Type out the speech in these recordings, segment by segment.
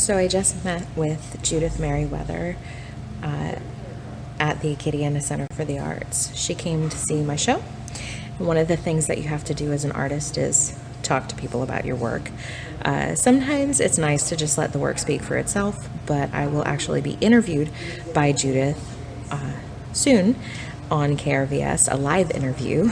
So I just met with Judith Meriwether at the Acadiana Center for the Arts. She came to see my show. One of the things that you have to do as an artist is talk to people about your work. Sometimes it's nice to just let the work speak for itself, but I will actually be interviewed by Judith soon on KRVS, a live interview,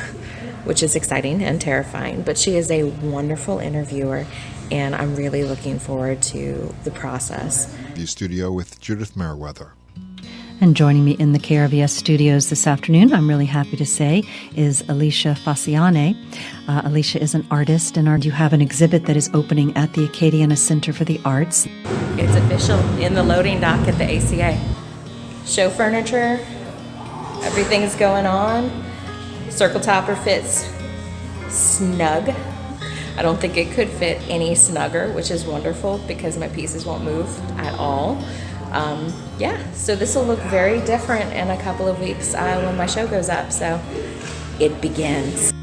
which is exciting and terrifying, but she is a wonderful interviewer, and I'm really looking forward to the process. The studio with Judith Meriwether. And joining me in the KRVS studios this afternoon, I'm really happy to say, is Alicia Faciane. Alicia is an artist, and you have an exhibit that is opening at the Acadiana Center for the Arts. It's official in the loading dock at the ACA. Show furniture, everything's going on. Circle topper fits snug. I don't think it could fit any snugger, which is wonderful because my pieces won't move at all. So this will look very different in a couple of weeks when my show goes up, so it begins.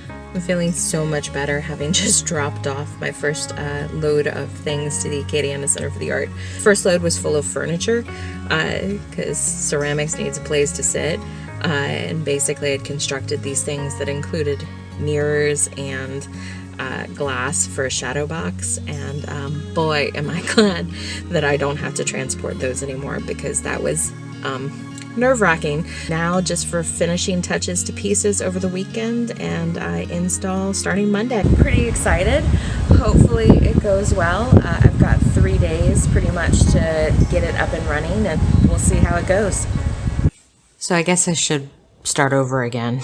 I'm feeling so much better having just dropped off my first load of things to the Acadiana Center for the Art. First load was full of furniture because ceramics needs a place to sit, and basically I'd constructed these things that included mirrors and glass for a shadow box, and boy am I glad that I don't have to transport those anymore, because that was nerve-wracking. Now just for finishing touches to pieces over the weekend, and I install starting Monday. I'm pretty excited. Hopefully it goes well. I've got 3 days pretty much to get it up and running, and we'll see how it goes. So I guess I should start over again.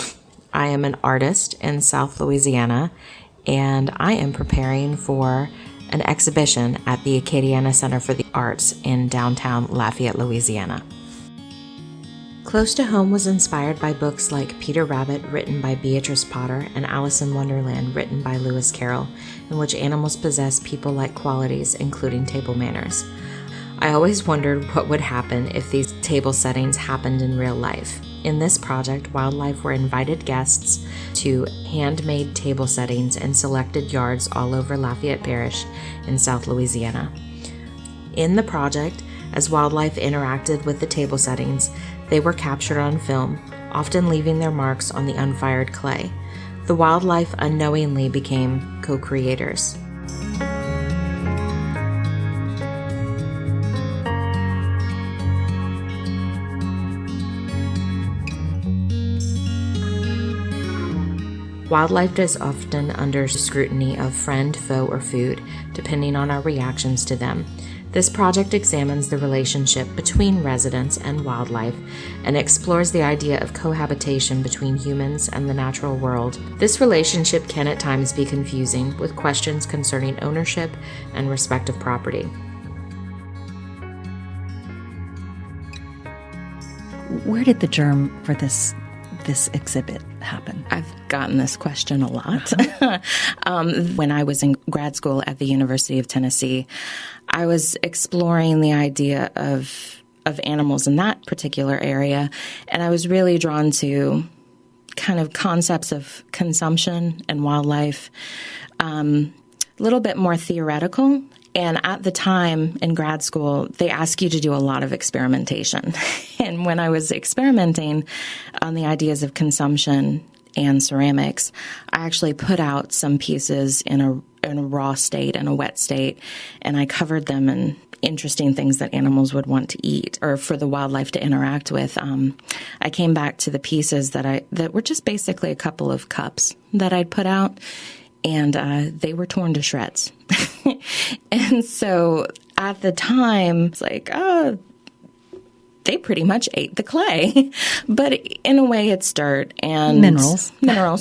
I am an artist in South Louisiana, and I am preparing for an exhibition at the Acadiana Center for the Arts in downtown Lafayette, Louisiana. Close to Home was inspired by books like Peter Rabbit, written by Beatrix Potter, and Alice in Wonderland, written by Lewis Carroll, in which animals possess people-like qualities, including table manners. I always wondered what would happen if these table settings happened in real life. In this project, wildlife were invited guests to handmade table settings in selected yards all over Lafayette Parish in South Louisiana. In the project, as wildlife interacted with the table settings, they were captured on film, often leaving their marks on the unfired clay. The wildlife unknowingly became co-creators. Wildlife is often under scrutiny of friend, foe, or food, depending on our reactions to them. This project examines the relationship between residents and wildlife and explores the idea of cohabitation between humans and the natural world. This relationship can at times be confusing, with questions concerning ownership and respect of property. Where did the germ for this exhibit happen? I've gotten this question a lot. When I was in grad school at the University of Tennessee, I was exploring the idea of animals in that particular area, and I was really drawn to kind of concepts of consumption and wildlife, a little bit more theoretical. And at the time in grad school, they ask you to do a lot of experimentation. And when I was experimenting on the ideas of consumption and ceramics, I actually put out some pieces in a raw state and a wet state, and I covered them in interesting things that animals would want to eat or for the wildlife to interact with. I came back to the pieces that were just basically a couple of cups that I'd put out, and they were torn to shreds. And so at the time, it's like, they pretty much ate the clay. But in a way, it's dirt and minerals.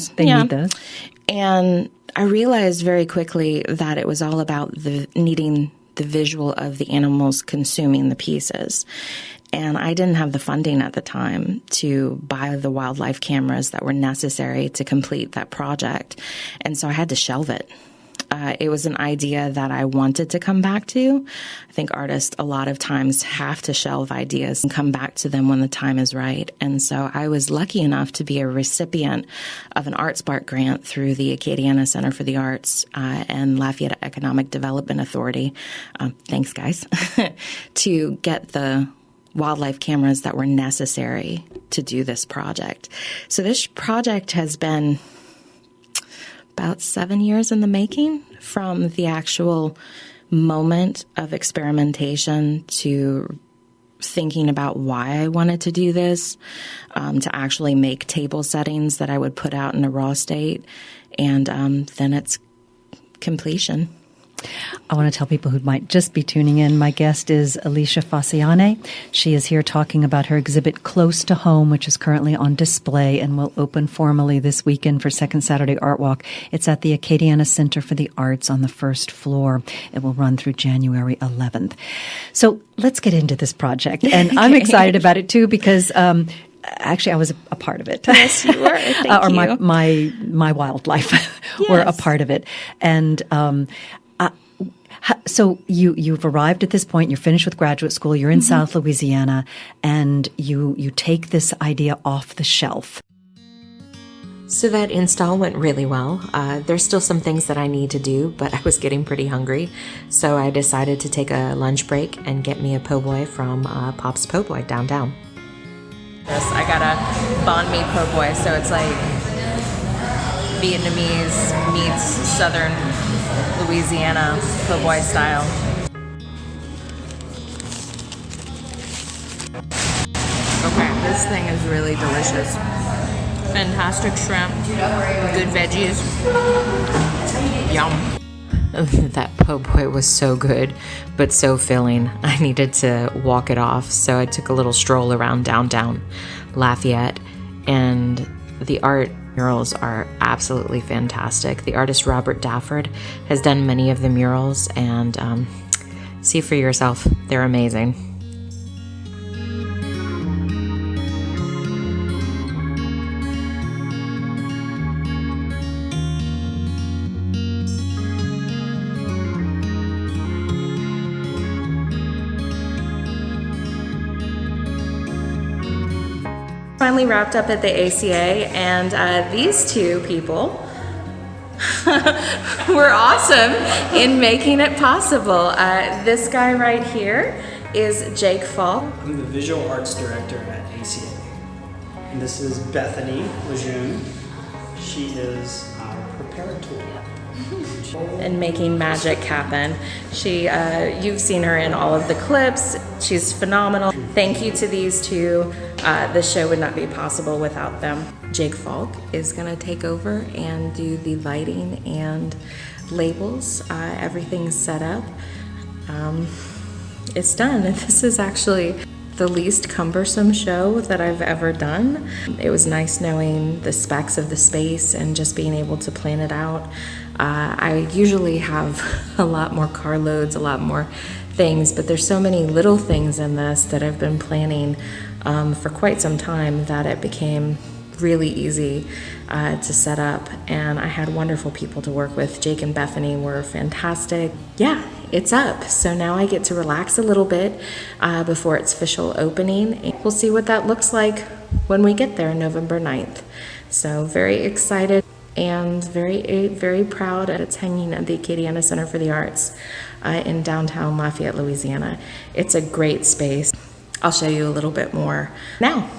They need those. And I realized very quickly that it was all about needing the visual of the animals consuming the pieces. And I didn't have the funding at the time to buy the wildlife cameras that were necessary to complete that project. And so I had to shelve it. It was an idea that I wanted to come back to. I think artists a lot of times have to shelve ideas and come back to them when the time is right. And so I was lucky enough to be a recipient of an ArtSpark grant through the Acadiana Center for the Arts and Lafayette Economic Development Authority. Thanks, guys. To get the wildlife cameras that were necessary to do this project. So this project has been about 7 years in the making, from the actual moment of experimentation to thinking about why I wanted to do this, to actually make table settings that I would put out in a raw state, and then it's completion. I want to tell people who might just be tuning in, my guest is Alicia Faciane. She is here talking about her exhibit Close to Home, which is currently on display and will open formally this weekend for Second Saturday Art Walk. It's at the Acadiana Center for the Arts on the first floor. It will run through January 11th. So let's get into this project. And I'm excited about it too because actually, I was a part of it. Yes, you were. Thank or you. my wildlife were a part of it. And so you've arrived at this point. You're finished with graduate school. You're in South Louisiana, and you take this idea off the shelf. So that install went really well. There's still some things that I need to do, but I was getting pretty hungry. So I decided to take a lunch break and get me a po' boy from Pop's Po' Boy downtown. I got a banh mi po' boy, so it's like Vietnamese meets Southern Louisiana po' boy style. Okay, this thing is really delicious. Fantastic shrimp, good veggies. Yum. That po' boy was so good, but so filling. I needed to walk it off, so I took a little stroll around downtown Lafayette, and the art murals are absolutely fantastic. The artist Robert Dafford has done many of the murals, and see for yourself, they're amazing. Finally wrapped up at the ACA, and these two people were awesome in making it possible. This guy right here is Jaik Faulk. I'm the visual arts director at ACA. And this is Bethany, Lejeune. She is our preparator. And making magic happen. You've seen her in all of the clips. She's phenomenal. Thank you to these two. The show would not be possible without them. Jaik Faulk is going to take over and do the lighting and labels. Everything's set up. It's done. This is actually the least cumbersome show that I've ever done. It was nice knowing the specs of the space and just being able to plan it out. I usually have a lot more carloads, a lot more things, but there's so many little things in this that I've been planning for quite some time that it became really easy to set up, and I had wonderful people to work with. Jaik and Bethany were fantastic. Yeah, it's up. So now I get to relax a little bit before its official opening. We'll see what that looks like when we get there, November 9th. So very excited and very, very proud that it's hanging at the Acadiana Center for the Arts in downtown Lafayette, Louisiana. It's a great space. I'll show you a little bit more now.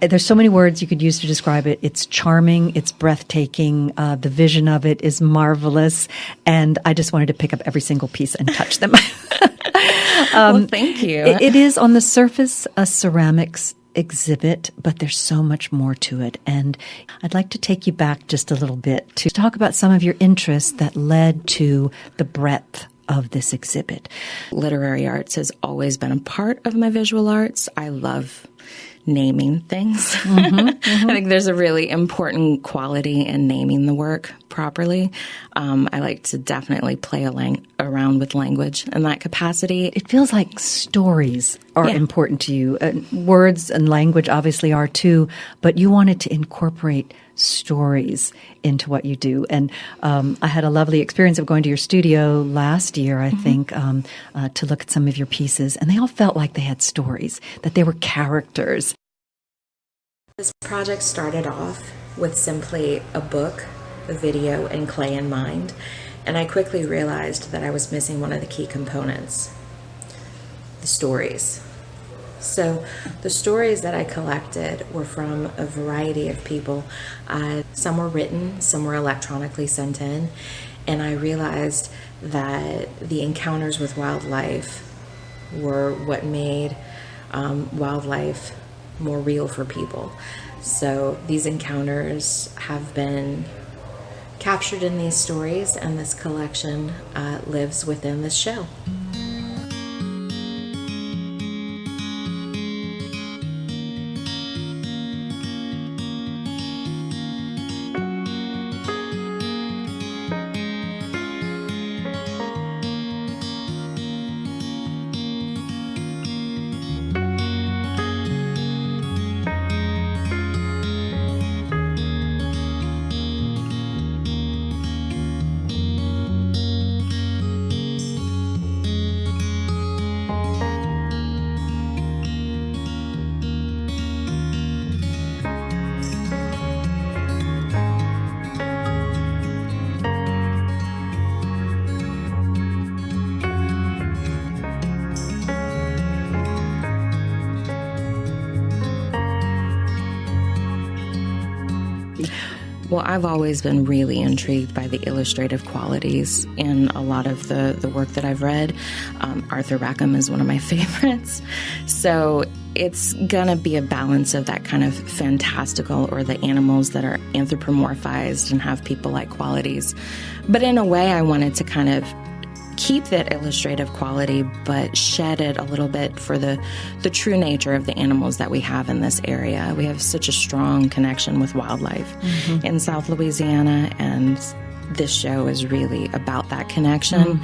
there's so many words you could use to describe it. It's charming. It's breathtaking. The vision of it is marvelous. And I just wanted to pick up every single piece and touch them. Well, thank you. It is on the surface a ceramics exhibit, but there's so much more to it. And I'd like to take you back just a little bit to talk about some of your interests that led to the breadth of this exhibit. Literary arts has always been a part of my visual arts. I love naming things. I think there's a really important quality in naming the work properly. I like to definitely play around with language in that capacity. It feels like stories are important to you. Words and language obviously are too, but you wanted to incorporate stories into what you do. And I had a lovely experience of going to your studio last year, I think, to look at some of your pieces, and they all felt like they had stories, that they were characters. This project started off with simply a book, a video, and clay in mind, and I quickly realized that I was missing one of the key components, the stories. So the stories that I collected were from a variety of people. Some were written, some were electronically sent in, and I realized that the encounters with wildlife were what made wildlife more real for people. So these encounters have been captured in these stories, and this collection lives within this show. Well, I've always been really intrigued by the illustrative qualities in a lot of the work that I've read. Arthur Rackham is one of my favorites. So it's going to be a balance of that kind of fantastical, or the animals that are anthropomorphized and have people-like qualities. But in a way, I wanted to kind of keep that illustrative quality, but shed it a little bit for the true nature of the animals that we have in this area. We have such a strong connection with wildlife in South Louisiana, and this show is really about that connection.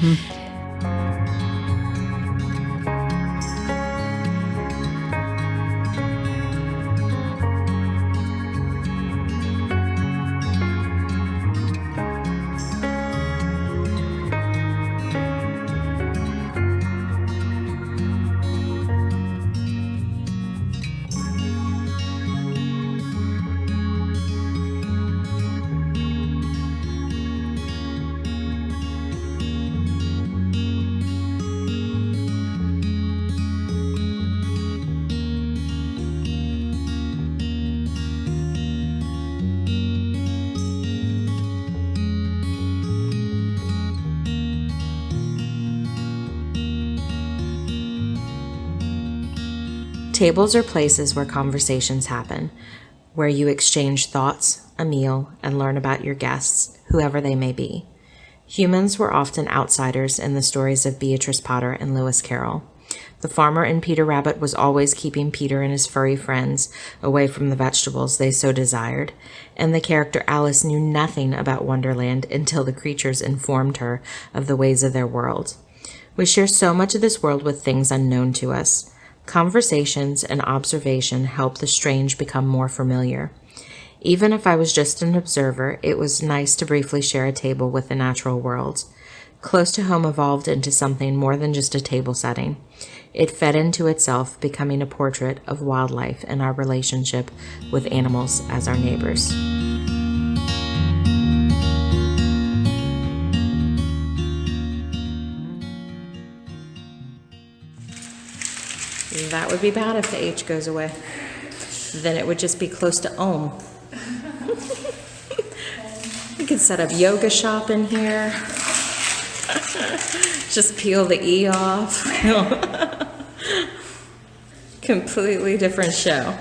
Tables are places where conversations happen, where you exchange thoughts, a meal, and learn about your guests, whoever they may be. Humans were often outsiders in the stories of Beatrix Potter and Lewis Carroll. The farmer in Peter Rabbit was always keeping Peter and his furry friends away from the vegetables they so desired, and the character Alice knew nothing about Wonderland until the creatures informed her of the ways of their world. We share so much of this world with things unknown to us. Conversations and observation help the strange become more familiar. Even if I was just an observer, it was nice to briefly share a table with the natural world. Close to Home evolved into something more than just a table setting. It fed into itself, becoming a portrait of wildlife and our relationship with animals as our neighbors. That would be bad if the H goes away. then it would just be close to Ohm. You could set up yoga shop in here. Just peel the E off. Completely different show.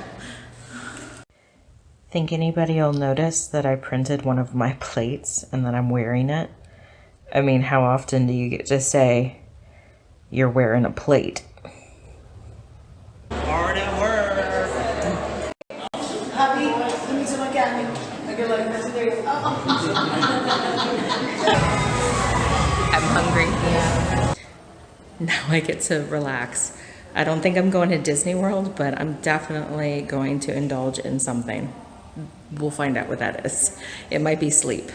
Think anybody will notice that I printed one of my plates and that I'm wearing it? I mean, how often do you get to say you're wearing a plate? Hard at work. Happy, let me see my camera. I'm hungry. Yeah. Now I get to relax. I don't think I'm going to Disney World, but I'm definitely going to indulge in something. We'll find out what that is. It might be sleep.